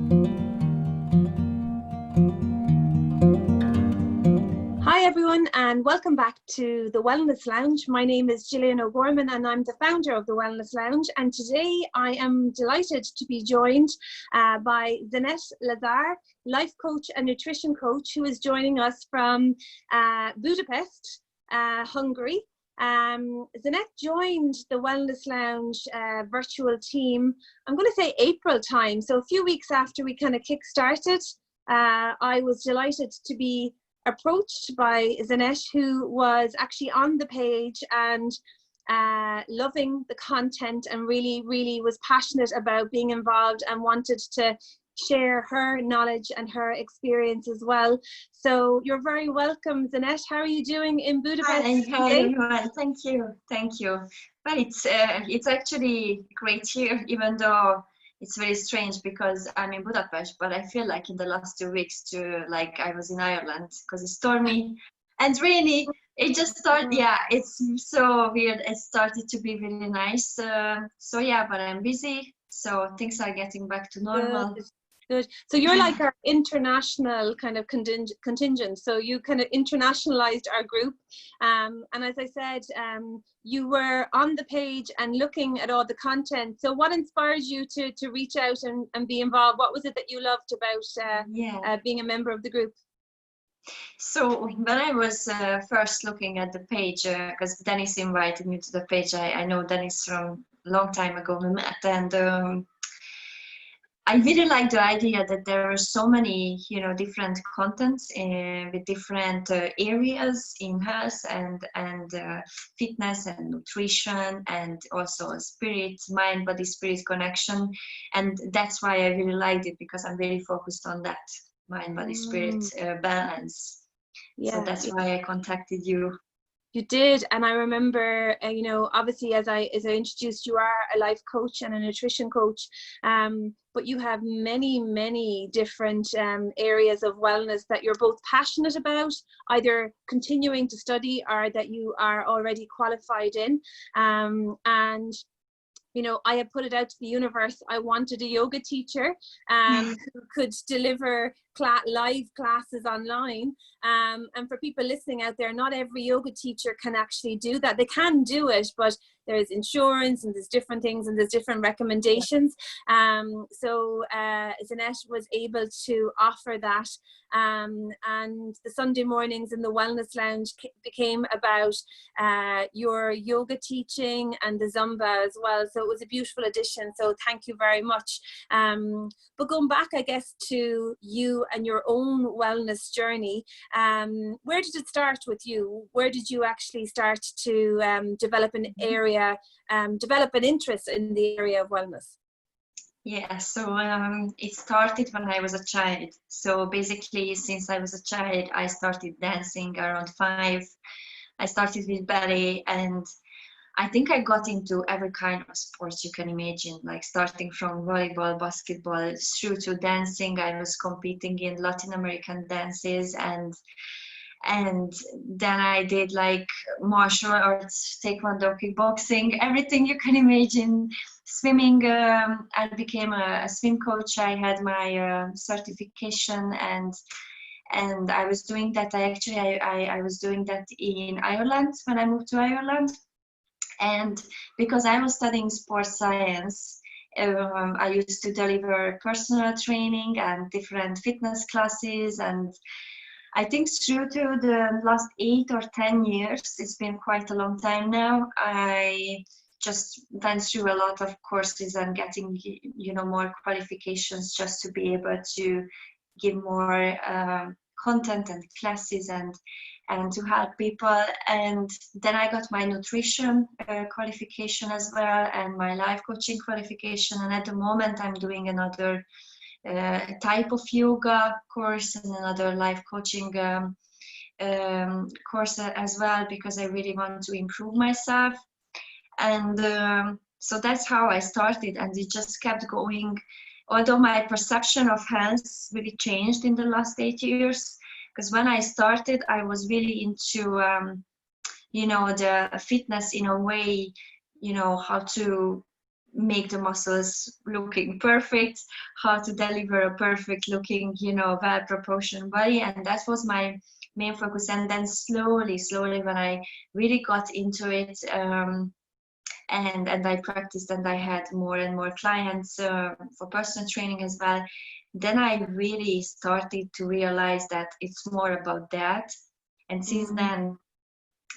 Hi everyone, and welcome back to the Wellness Lounge. My name is Gillian O'Gorman and I'm the founder of the Wellness Lounge, and today I am delighted to be joined by Zsanett Lazar, life coach and nutrition coach, who is joining us from Budapest, Hungary. Zsanett joined the Wellness Lounge virtual team, I'm going to say April time, so a few weeks after we kind of kick-started. I was delighted to be approached by Zsanett, who was actually on the page and loving the content and really was passionate about being involved and wanted to share her knowledge and her experience as well. So you're very welcome, Zsanett. How are you doing in Budapest? Hi everyone. Thank you. Well, it's actually great here, even though it's very strange because I'm in Budapest, but I feel like in the last 2 weeks too, like I was in Ireland because it's stormy and rainy. It just started, yeah, it's so weird. It started to be really nice. So yeah, but I'm busy, so things are getting back to normal. Good. So you're like our international kind of contingent. So you kind of internationalized our group. And as I said, you were on the page and looking at all the content. So what inspired you to reach out and be involved? What was it that you loved about being a member of the group? So when I was first looking at the page, because Dennis invited me to the page, I know Dennis from a long time ago we met, and I really like the idea that there are so many, different contents with different areas in health and fitness and nutrition, and also spirit, mind, body, spirit connection. And that's why I really liked it, because I'm really focused on that mind, body, spirit balance. Yeah. So that's why I contacted you. You did, and I remember, obviously as I introduced, you are a life coach and a nutrition coach, but you have many different areas of wellness that you're both passionate about, either continuing to study or that you are already qualified in, and I had put it out to the universe. I wanted a yoga teacher who could deliver live classes online. And for people listening out there, not every yoga teacher can actually do that. They can do it, but there's insurance and there's different things and there's different recommendations. So Zsanett was able to offer that. And the Sunday mornings in the Wellness Lounge became about your yoga teaching and the Zumba as well. So it was a beautiful addition. So thank you very much. But going back, I guess, to you and your own wellness journey, where did it start with you? Where did you actually start to develop an area, develop an interest in the area of wellness? Yeah, so it started when I was a child. So basically, since I was a child, I started dancing around 5. I started with ballet, and I think I got into every kind of sports you can imagine, like starting from volleyball, basketball, through to dancing. I was competing in Latin American dances, and then I did like martial arts, taekwondo, kickboxing, everything you can imagine. Swimming, I became a swim coach. I had my certification, and I was doing that. I was doing that in Ireland when I moved to Ireland. And because I was studying sports science, I used to deliver personal training and different fitness classes. And I think through to the last 8 or 10 years, it's been quite a long time now, I just went through a lot of courses and getting, more qualifications just to be able to give more content and classes and to help people. And then I got my nutrition qualification as well, and my life coaching qualification. And at the moment I'm doing another type of yoga course and another life coaching course as well, because I really want to improve myself. And so that's how I started, and it just kept going. Although my perception of health really changed in the last 8 years, because when I started, I was really into, the fitness in a way, how to make the muscles looking perfect, how to deliver a perfect looking, well proportioned body. And that was my main focus. And then slowly when I really got into it, and I practiced, and I had more and more clients for personal training as well, then I really started to realize that it's more about that. And since then,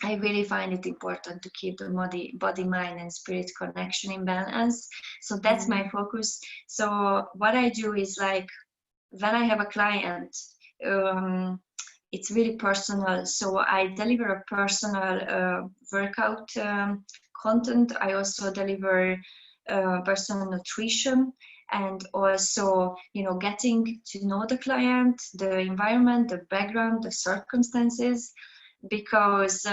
I really find it important to keep the body, mind, and spirit connection in balance. So that's my focus. So what I do is, like, when I have a client, it's really personal. So I deliver a personal workout content. I also deliver personal nutrition, and also, getting to know the client, the environment, the background, the circumstances, because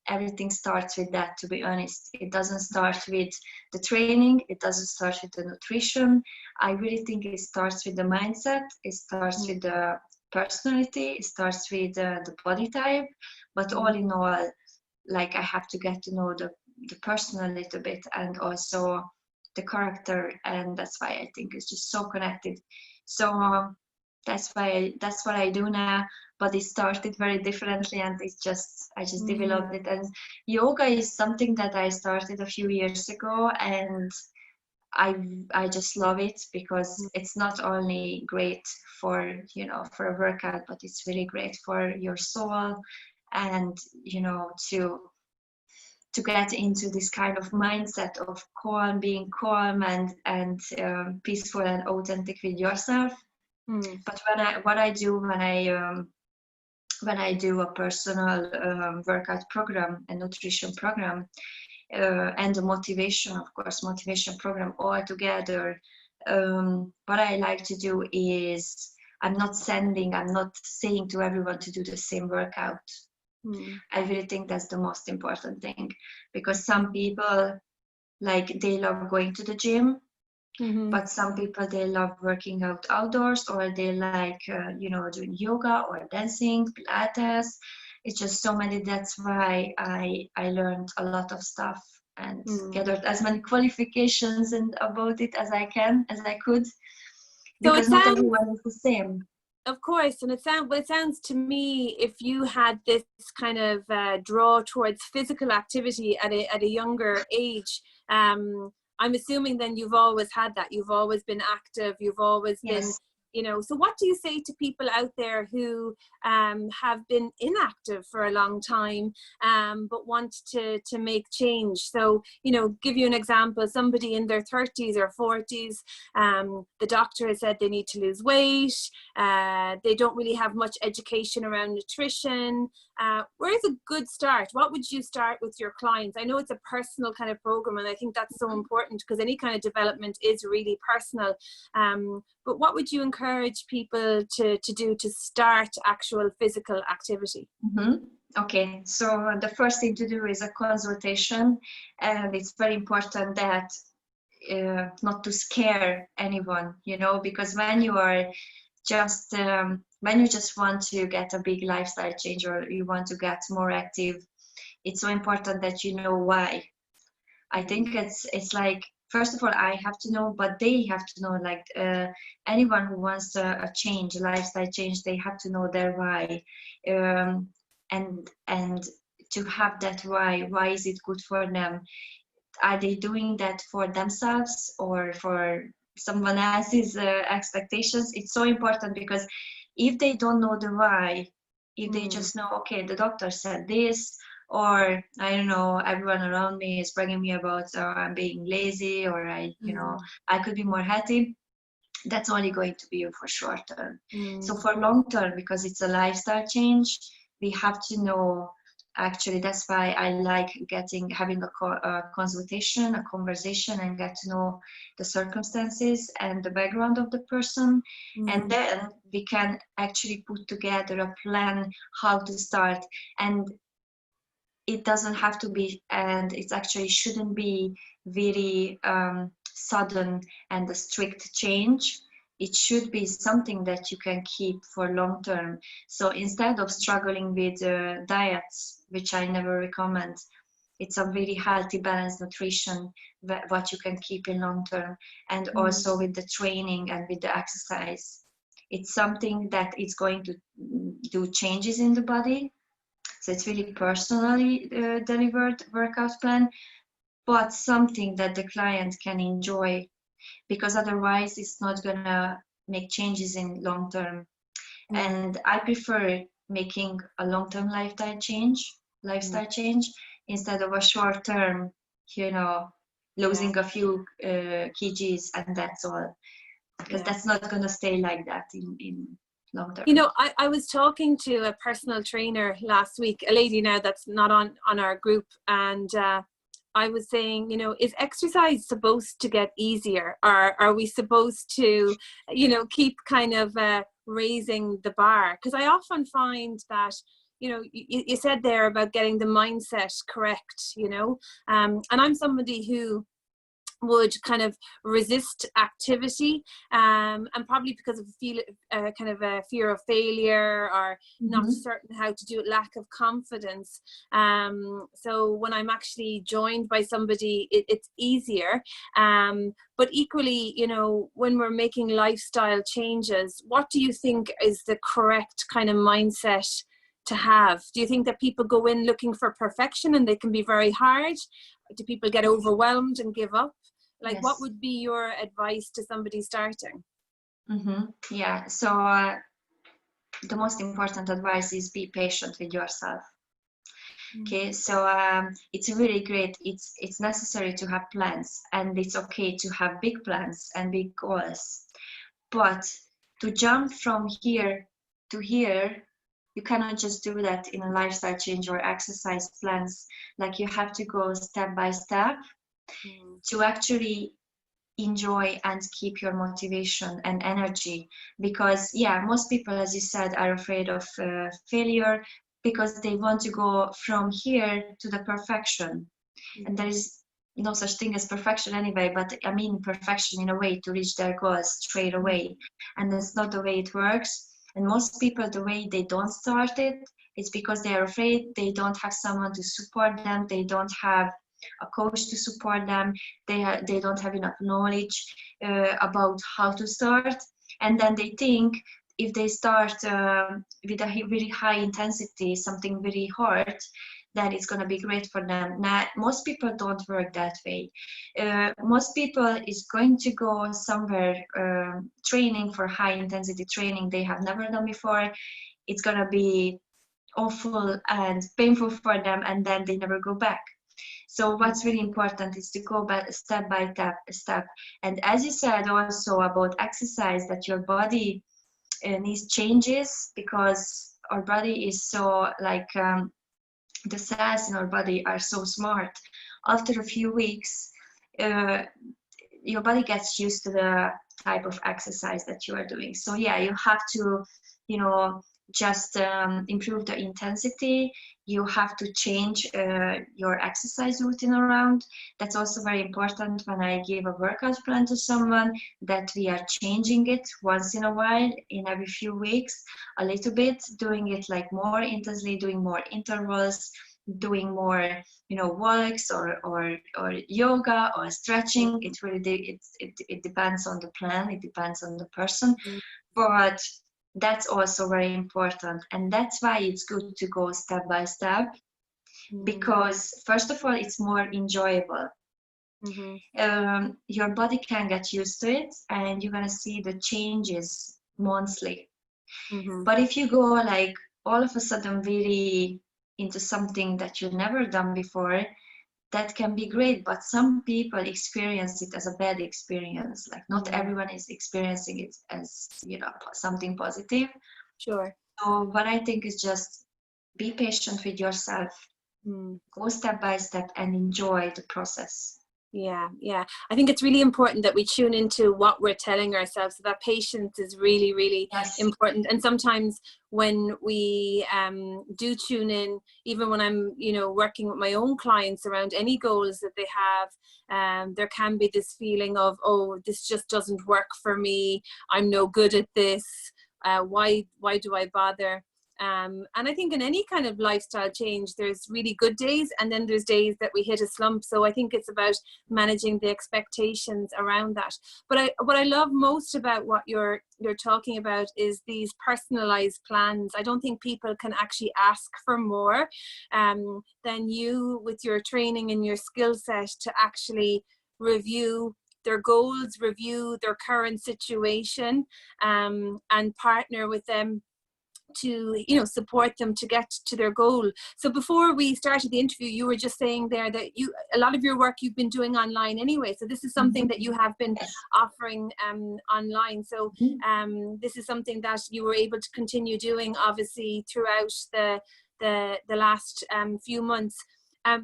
everything starts with that, to be honest. It doesn't start with the training, it doesn't start with the nutrition. I really think it starts with the mindset, it starts with the personality, it starts with the body type. But all in all, like, I have to get to know the person a little bit, and also the character, and that's why I think it's just so connected. So that's what I do now. But it started very differently, and I just developed it. And yoga is something that I started a few years ago, and I just love it, because it's not only great for for a workout, but it's really great for your soul, and to get into this kind of mindset of being calm and peaceful and authentic with yourself. But what I do when I do a personal workout program, a nutrition program, and a motivation program all together, what I like to do is, I'm not saying to everyone to do the same workout. I really think that's the most important thing, because some people, like, they love going to the gym, but some people, they love working out outdoors, or they like doing yoga or dancing, Pilates. It's just so many. That's why I learned a lot of stuff and gathered as many qualifications and about it as I could, because not everyone is the same. Of course, and it sounds to me, if you had this kind of draw towards physical activity at a younger age, I'm assuming then you've always had that. You've always been active. You've always been, So what do you say to people out there who have been inactive for a long time, but want to make change? So, give you an example. Somebody in their 30s or 40s, the doctor has said they need to lose weight. They don't really have much education around nutrition. Where's a good start? What would you start with your clients? I know it's a personal kind of program, and I think that's so important, because any kind of development is really personal. But what would you encourage people to do to start actual physical activity? Okay, so the first thing to do is a consultation, and it's very important that not to scare anyone, because when you are just when you just want to get a big lifestyle change, or you want to get more active, it's so important that you know why. I think it's like, first of all, I have to know, but they have to know. Like, anyone who wants a change, a lifestyle change, they have to know their why, and to have that why is it good for them? Are they doing that for themselves or for someone else's expectations? It's so important, because if they don't know the why, if they just know, okay, the doctor said this, or I don't know, everyone around me is bragging me about I'm being lazy, or I could be more healthy, that's only going to be for short term. So for long term, because it's a lifestyle change, we have to know. Actually, that's why I like having a consultation, a conversation, and get to know the circumstances and the background of the person. And then we can actually put together a plan how to start. And it doesn't have to be, and it actually shouldn't be very sudden and a strict change. It should be something that you can keep for long term. So instead of struggling with diets, which I never recommend, It's a very healthy, balanced nutrition what you can keep in long term, and also with the training and with the exercise. It's something that is going to do changes in the body. So it's really personally delivered workout plan, but something that the client can enjoy, because otherwise it's not gonna make changes in long term. And I prefer making a long-term lifestyle change instead of a short-term, losing a few kgs and that's all, because that's not going to stay like that in long term. I was talking to a personal trainer last week, a lady now that's not on our group, and I was saying, is exercise supposed to get easier, or are we supposed to, keep kind of raising the bar? Because I often find that, you said there about getting the mindset correct, and I'm somebody who would kind of resist activity, and probably because of kind of a fear of failure, or not certain how to do it, lack of confidence. So when I'm actually joined by somebody, it's easier. But equally, when we're making lifestyle changes, what do you think is the correct kind of mindset to have? Do you think that people go in looking for perfection and they can be very hard? Do people get overwhelmed and give up? Like, what would be your advice to somebody starting? Yeah, so the most important advice is be patient with yourself. Okay, so it's really great. It's necessary to have plans, and it's okay to have big plans and big goals. But to jump from here to here, you cannot just do that in a lifestyle change or exercise plans. Like, you have to go step by step to actually enjoy and keep your motivation and energy. Because most people, as you said, are afraid of failure, because they want to go from here to the perfection. And there is no such thing as perfection anyway, but I mean perfection in a way to reach their goals straight away, and that's not the way it works. And most people, the way they don't start it, it's because they are afraid. They don't have someone to support them. They don't have a coach to support them. They don't have enough knowledge about how to start. And then they think if they start with a really high intensity, something very hard, then it's going to be great for them. Now, most people don't work that way. Most people is going to go somewhere training for high intensity training they have never done before. It's going to be awful and painful for them, and then they never go back. So what's really important is to go back step by step. And as you said also about exercise, that your body needs changes, because our body is so like the cells in our body are so smart. After a few weeks, your body gets used to the type of exercise that you are doing. So you have to, just improve the intensity. You have to change your exercise routine around. That's also very important when I give a workout plan to someone, that we are changing it once in a while, in every few weeks, a little bit, doing it like more intensely, doing more intervals, doing more, walks or yoga or stretching. It really it depends on the plan. It depends on the person, but that's also very important. And that's why it's good to go step by step, because first of all, it's more enjoyable. Your body can get used to it, and you're gonna see the changes monthly. But if you go like all of a sudden really into something that you've never done before, that can be great, but some people experience it as a bad experience. Like, not everyone is experiencing it as, something positive. Sure. So what I think is just be patient with yourself, go step by step, and enjoy the process. Yeah. I think it's really important that we tune into what we're telling ourselves. So that patience is really, really important. And sometimes when we do tune in, even when I'm, working with my own clients around any goals that they have, there can be this feeling of, oh, this just doesn't work for me. I'm no good at this. Why do I bother? And I think in any kind of lifestyle change, there's really good days, and then there's days that we hit a slump. So I think it's about managing the expectations around that. But what I love most about what you're talking about is these personalized plans. I don't think people can actually ask for more than you, with your training and your skill set, to actually review their goals, review their current situation, and partner with them to, you know, support them to get to their goal. So before we started the interview, you were just saying there that a lot of your work you've been doing online anyway. So this is something that you have been offering online. So this is something that you were able to continue doing, obviously, throughout the last few months.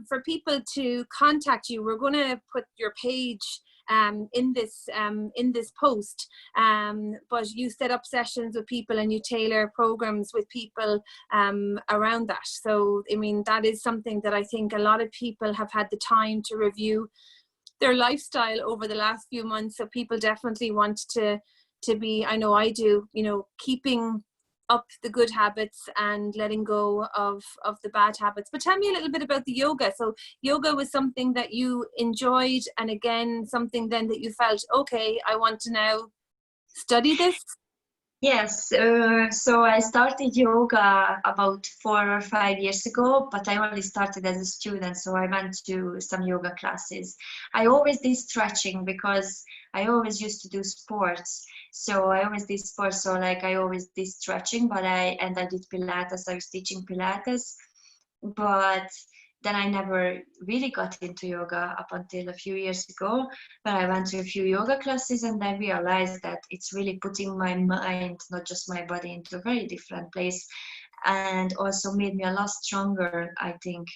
For people to contact you, we're going to put your page in this post, but you set up sessions with people and you tailor programs with people around that. So I mean, that is something that I think a lot of people have had the time to review their lifestyle over the last few months. So people definitely want to be, I know I do, you know, keeping up the good habits and letting go of the bad habits. But tell me a little bit about the yoga. So yoga was something that you enjoyed, and again, something then that you felt, okay, I want to now study this. Yes, so I started yoga about 4 or 5 years ago, but I only started as a student, so I went to some yoga classes. I always did stretching because I always used to do sports. So I always did sports, so like I always did stretching, but I did Pilates. I was teaching Pilates, but then I never really got into yoga up until a few years ago. But I went to a few yoga classes and I realized that it's really putting my mind, not just my body, into a very different place, and also made me a lot stronger, I think,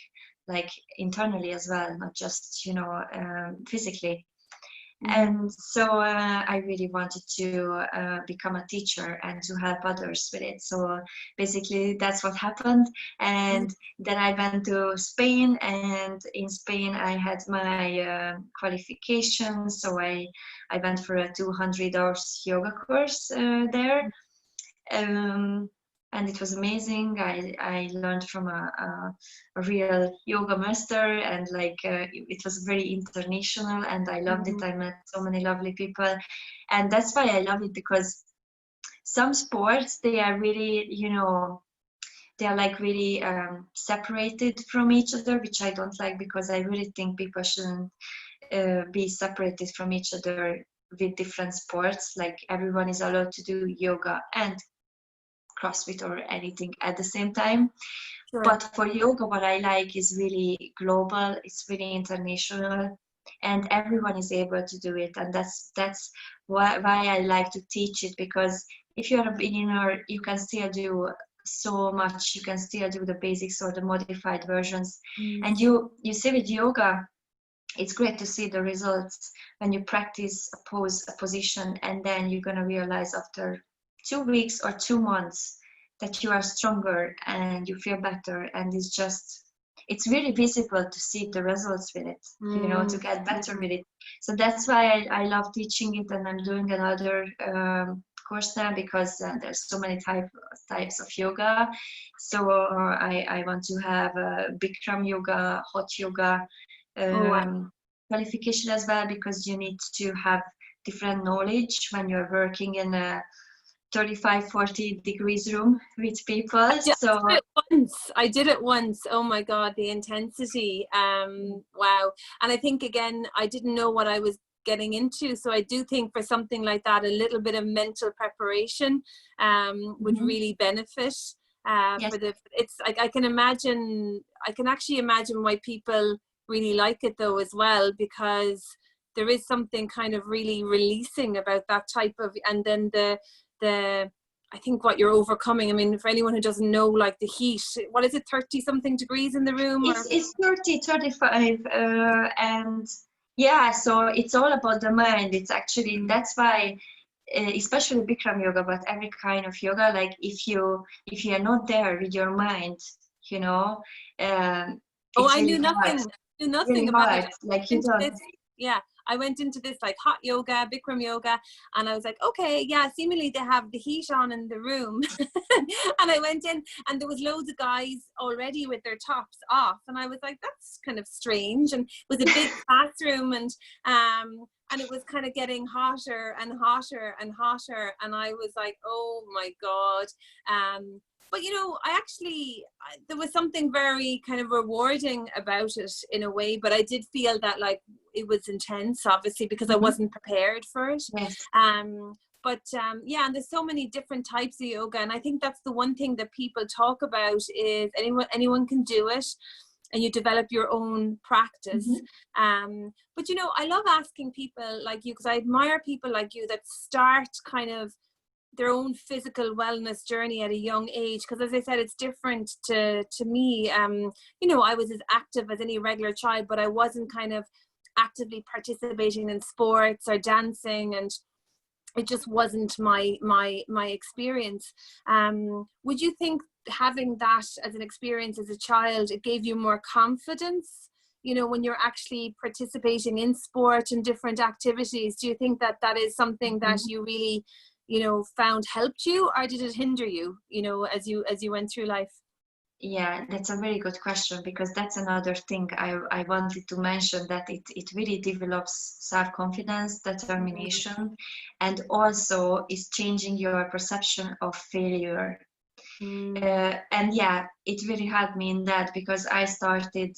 like internally as well, not just, you know, physically. And so I really wanted to become a teacher and to help others with it. So basically that's what happened. And then I went to Spain, and in Spain I had my qualifications. So I went for a 200 hours yoga course there. And it was amazing. I learned from a real yoga master, and like it was very international, and I loved it. I met so many lovely people, and that's why I love it, because some sports, they are really, you know, they are like really separated from each other, which I don't like, because I really think people shouldn't be separated from each other with different sports. Like everyone is allowed to do yoga and CrossFit or anything at the same time. Sure. But for yoga, what I like is really global, it's really international, and everyone is able to do it. And that's why I like to teach it, because if you're a beginner, you can still do so much. You can still do the basics or the modified versions. And you see with yoga, it's great to see the results when you practice a pose, a position, and then you're going to realize after 2 weeks or 2 months that you are stronger and you feel better, and it's really visible to see the results with it, you know, to get better with it. So that's why I love teaching it, and I'm doing another course now, because there's so many types of yoga. So I want to have Bikram yoga, hot yoga qualification as well, because you need to have different knowledge when you're working in a 35-40 degrees room with people. I did it once. Oh my God, the intensity. Wow. And I think, again, I didn't know what I was getting into. So I do think for something like that, a little bit of mental preparation would really benefit. For the, it's like, I can actually imagine why people really like it though as well, because there is something kind of really releasing about that type of, and then I think what you're overcoming, I mean, for anyone who doesn't know, like the heat, what is it, 30 something degrees in the room? It's 30, 35, and yeah, so it's all about the mind. It's actually, that's why, especially Bikram yoga, but every kind of yoga, like if you are not there with your mind, you know, it's I knew nothing really about hard. it. Like you don't. Yeah, I went into this like hot yoga, Bikram yoga, and I was like, okay, yeah, seemingly they have the heat on in the room. And I went in and there was loads of guys already with their tops off, and I was like, that's kind of strange. And it was a big classroom, and it was kind of getting hotter and hotter and hotter, and I was like, oh my God. But there was something very kind of rewarding about it in a way, but I did feel that like it was intense, obviously, because I wasn't prepared for it. Yes. And there's so many different types of yoga, and I think that's the one thing that people talk about is anyone can do it, and you develop your own practice. But I love asking people like you, because I admire people like you that start kind of their own physical wellness journey at a young age, because as I said, it's different to me. I was as active as any regular child, but I wasn't kind of actively participating in sports or dancing, and it just wasn't my experience. Would you think having that as an experience as a child, it gave you more confidence, when you're actually participating in sport and different activities? Do you think that that is something that you really found helped you, or did it hinder you, as you went through life? Yeah, that's a very good question, because that's another thing I wanted to mention, that it really develops self-confidence, determination, and also is changing your perception of failure. And yeah, it really helped me in that, because I started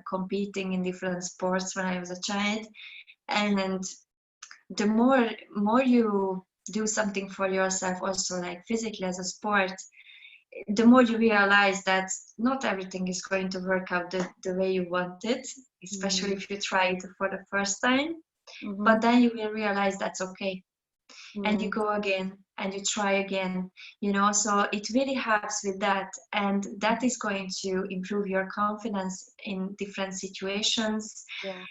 competing in different sports when I was a child, and the more you do something for yourself, also like physically as a sport, the more you realize that not everything is going to work out the way you want it, especially if you try it for the first time. But then you will realize that's okay. And you go again and you try again, so it really helps with that. And that is going to improve your confidence in different situations. Yeah.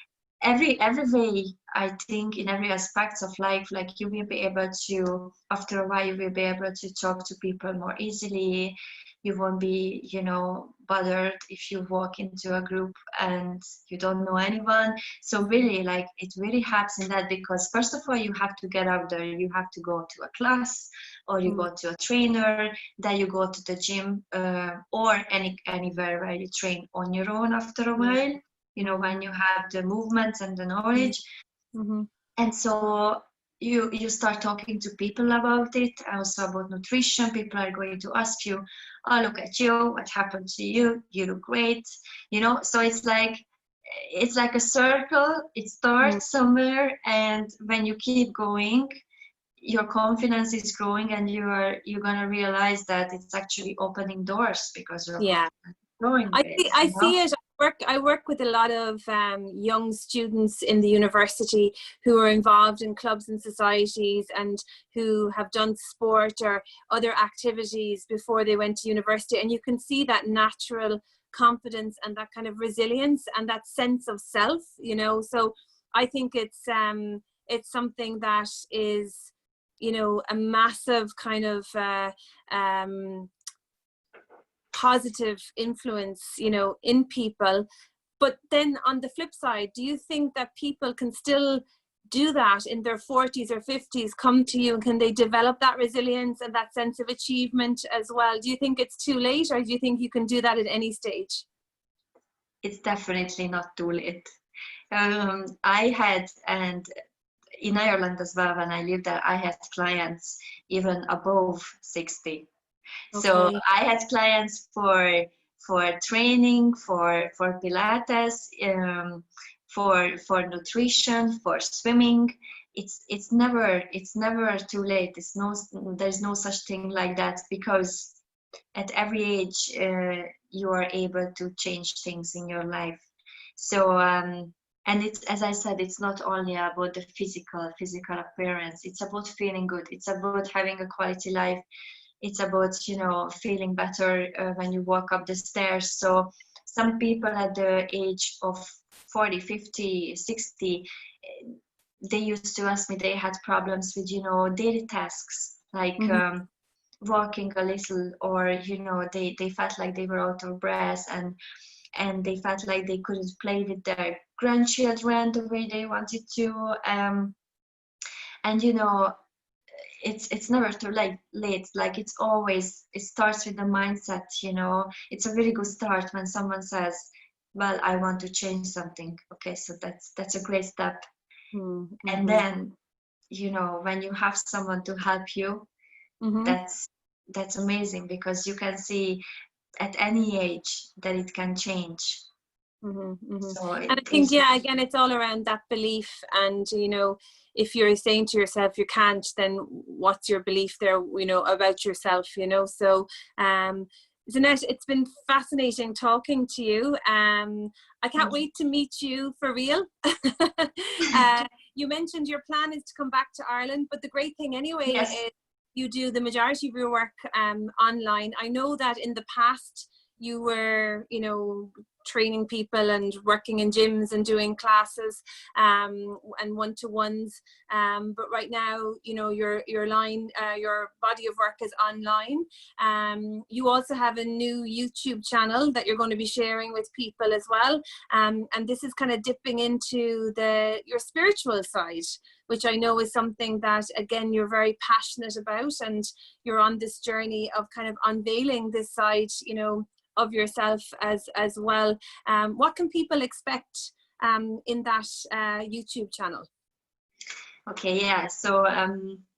Every way, I think, in every aspect of life, like you will be able to, after a while, you will be able to talk to people more easily. You won't be, bothered if you walk into a group and you don't know anyone. So really, like, it really helps in that, because first of all, you have to get out there. You have to go to a class, or you go to a trainer, then you go to the gym, or anywhere where you train on your own after a while. When you have the movements and the knowledge. And so you start talking to people about it, also about nutrition. People are going to ask you, oh, look at you, what happened to you? You look great. So it's like a circle. It starts somewhere, and when you keep going, your confidence is growing, and you're gonna realize that it's actually opening doors, because you're growing. I see it. I work with a lot of young students in the university who are involved in clubs and societies, and who have done sport or other activities before they went to university. And you can see that natural confidence and that kind of resilience and that sense of self, So I think it's something that is, a massive kind of positive influence, in people. But then on the flip side, do you think that people can still do that in their 40s or 50s, come to you, and can they develop that resilience and that sense of achievement as well? Do you think it's too late, or do you think you can do that at any stage? It's definitely not too late. I had, and in Ireland as well, when I lived there, I had clients even above 60. Okay. So I had clients for training, for Pilates, for nutrition, for swimming. It's never too late. There's no such thing like that, because at every age you are able to change things in your life. So and it's, as I said, it's not only about the physical appearance. It's about feeling good. It's about having a quality life. It's about, feeling better when you walk up the stairs. So some people at the age of 40, 50, 60, they used to ask me, they had problems with, daily tasks, like walking a little, or, they felt like they were out of breath. And and they felt like they couldn't play with their grandchildren the way they wanted to. And you know, it's never too late. Like it starts with the mindset. You know, it's a really good start when someone says, well, I want to change something. Okay, so that's a great step. Mm-hmm. And then, you know, when you have someone to help you, that's amazing, because you can see at any age that it can change. So And I think, yeah, again, it's all around that belief. And, you know, if you're saying to yourself you can't, then what's your belief there, you know, about yourself, you know? So, Zsanett, it's been fascinating talking to you. I can't wait to meet you for real. You mentioned your plan is to come back to Ireland, but the great thing anyway is you do the majority of your work online. I know that in the past you were, you know, training people and working in gyms and doing classes and one-to-ones, but right now, you know, your body of work is online. You also have a new YouTube channel that you're going to be sharing with people as well, and this is kind of dipping into your spiritual side, which I know is something that, again, you're very passionate about, and you're on this journey of kind of unveiling this side, you know, of yourself as well. What can people expect in that YouTube channel? Okay, yeah, so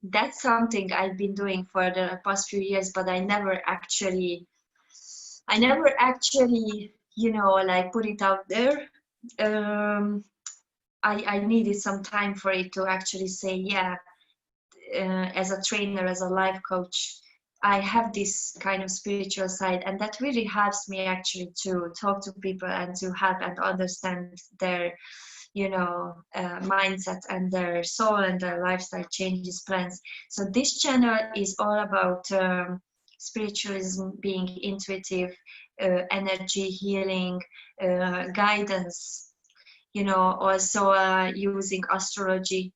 that's something I've been doing for the past few years, but I never actually, you know, like put it out there. I needed some time for it to actually say, yeah, as a trainer, as a life coach, I have this kind of spiritual side, and that really helps me actually to talk to people and to help and understand their, you know, mindset and their soul and their lifestyle changes plans. So this channel is all about spiritualism, being intuitive, energy healing, guidance, you know, also using astrology,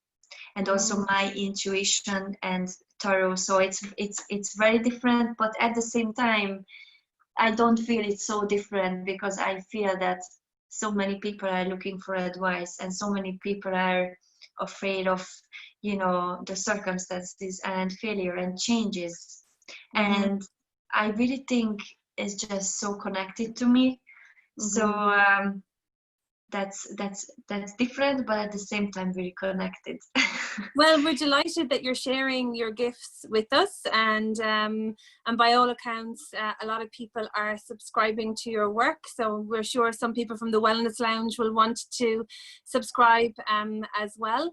and also my intuition and tarot. So it's very different, but at the same time I don't feel it's so different, because I feel that so many people are looking for advice, and so many people are afraid of, you know, the circumstances and failure and changes. And I really think it's just so connected to me. So that's different, but at the same time very connected. Well, we're delighted that you're sharing your gifts with us, and by all accounts, a lot of people are subscribing to your work. So we're sure some people from the Wellness Lounge will want to subscribe as well.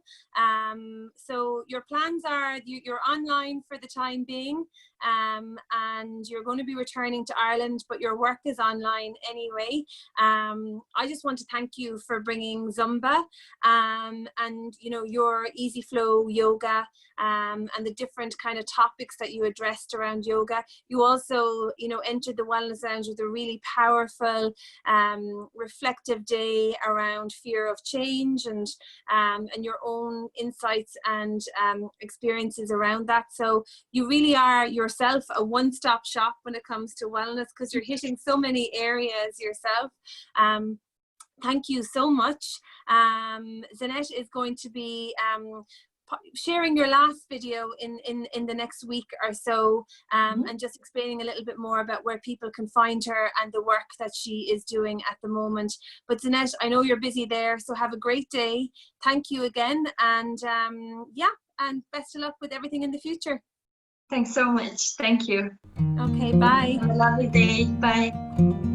So your plans are you're online for the time being, and you're going to be returning to Ireland, but your work is online anyway. I just want to thank you for bringing Zumba and, you know, your easy flow yoga and the different kind of topics that you addressed around yoga. You also, you know, entered the Wellness Lounge with a really powerful reflective day around fear of change and your own insights and experiences around that. So you really are yourself a one-stop shop when it comes to wellness, because you're hitting so many areas yourself. Thank you so much. Zsanett is going to be sharing your last video in the next week or so, and just explaining a little bit more about where people can find her and the work that she is doing at the moment. But Zsanett, I know you're busy there, so have a great day. Thank you again, and yeah, and best of luck with everything in the future. Thanks so much. Thank you. Okay, bye. Have a lovely day. Bye.